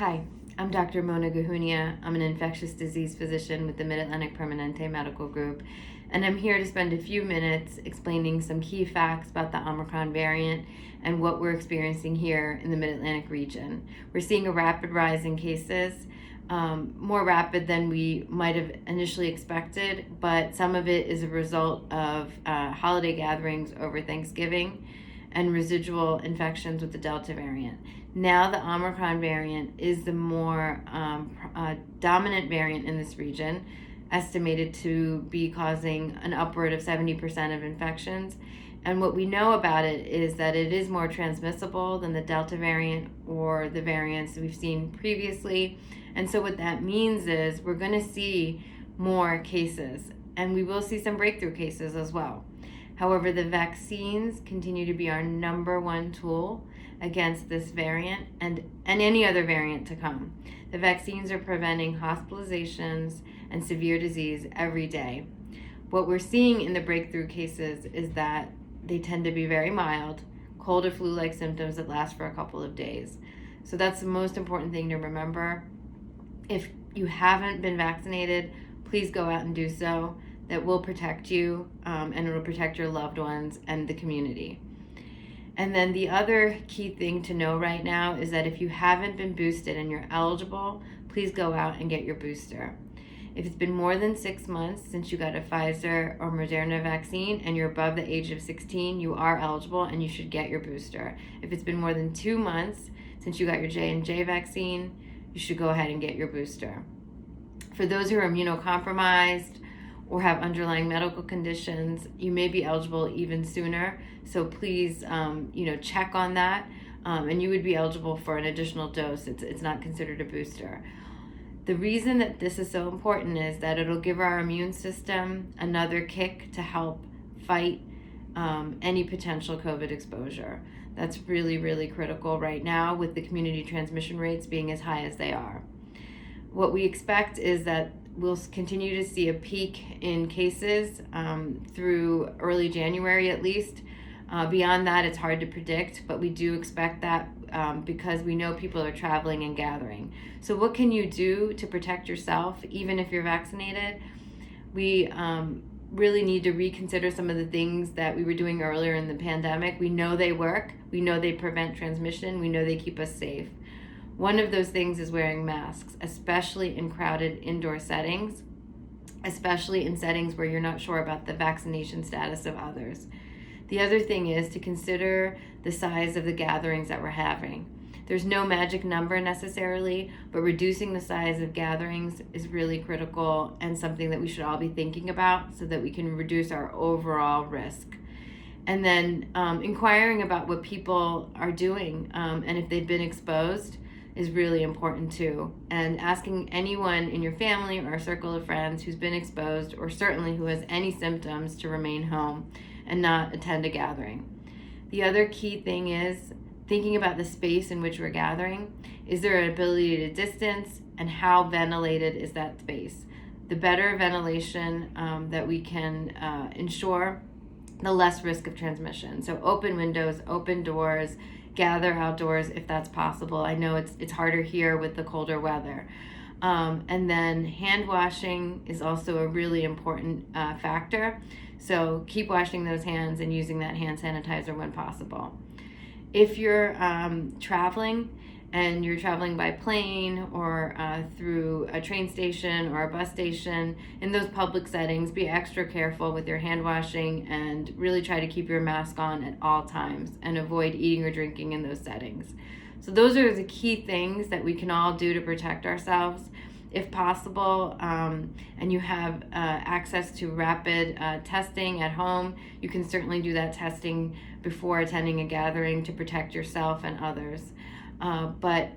Hi, I'm Dr. Mona Gahunia. I'm an infectious disease physician with the Mid-Atlantic Permanente Medical Group, and I'm here to spend a few minutes explaining some key facts about the Omicron variant and what we're experiencing here in the Mid-Atlantic region. We're seeing a rapid rise in cases, more rapid than we might have initially expected, but some of it is a result of holiday gatherings over Thanksgiving and residual infections with the Delta variant. Now the Omicron variant is the more dominant variant in this region, estimated to be causing an upward of 70% of infections. And what we know about it is that it is more transmissible than the Delta variant or the variants we've seen previously. And so what that means is we're going to see more cases, and we will see some breakthrough cases as well. However, the vaccines continue to be our number one tool against this variant and any other variant to come. The vaccines are preventing hospitalizations and severe disease every day. What we're seeing in the breakthrough cases is that they tend to be very mild, cold or flu-like symptoms that last for a couple of days. So that's the most important thing to remember. If you haven't been vaccinated, please go out and do so. That will protect you, and it will protect your loved ones and the community. And then the other key thing to know right now is that if you haven't been boosted and you're eligible, please go out and get your booster. If it's been more than 6 months since you got a Pfizer or Moderna vaccine and you're above the age of 16, you are eligible and you should get your booster. If it's been more than 2 months since you got your J&J vaccine, you should go ahead and get your booster. For those who are immunocompromised or have underlying medical conditions, you may be eligible even sooner. So please, check on that, and you would be eligible for an additional dose. It's not considered a booster. The reason that this is so important is that it'll give our immune system another kick to help fight any potential COVID exposure. That's really, really critical right now with the community transmission rates being as high as they are. What we expect is that we'll continue to see a peak in cases through early January at least. Beyond that, it's hard to predict, but we do expect that because we know people are traveling and gathering. So what can you do to protect yourself, even if you're vaccinated? We really need to reconsider some of the things that we were doing earlier in the pandemic. We know they work. We know they prevent transmission. We know they keep us safe. One of those things is wearing masks, especially in crowded indoor settings, especially in settings where you're not sure about the vaccination status of others. The other thing is to consider the size of the gatherings that we're having. There's no magic number necessarily, but reducing the size of gatherings is really critical and something that we should all be thinking about so that we can reduce our overall risk. And then inquiring about what people are doing and if they've been exposed is really important too. And asking anyone in your family or a circle of friends who's been exposed or certainly who has any symptoms to remain home and not attend a gathering. The other key thing is thinking about the space in which we're gathering. Is there an ability to distance, and how ventilated is that space? The better ventilation that we can ensure, the less risk of transmission. So open windows, open doors, gather outdoors if that's possible. I know it's harder here with the colder weather. And then hand washing is also a really important factor. So keep washing those hands and using that hand sanitizer when possible. If you're traveling and you're traveling by plane or through a train station or a bus station, in those public settings, be extra careful with your hand washing and really try to keep your mask on at all times and avoid eating or drinking in those settings. So those are the key things that we can all do to protect ourselves. If possible, and you have access to rapid testing at home, you can certainly do that testing before attending a gathering to protect yourself and others. But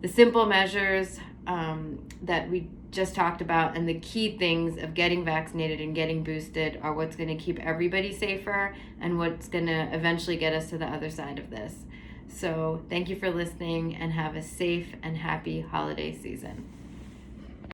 the simple measures that we just talked about and the key things of getting vaccinated and getting boosted are what's going to keep everybody safer and what's going to eventually get us to the other side of this. So thank you for listening and have a safe and happy holiday season.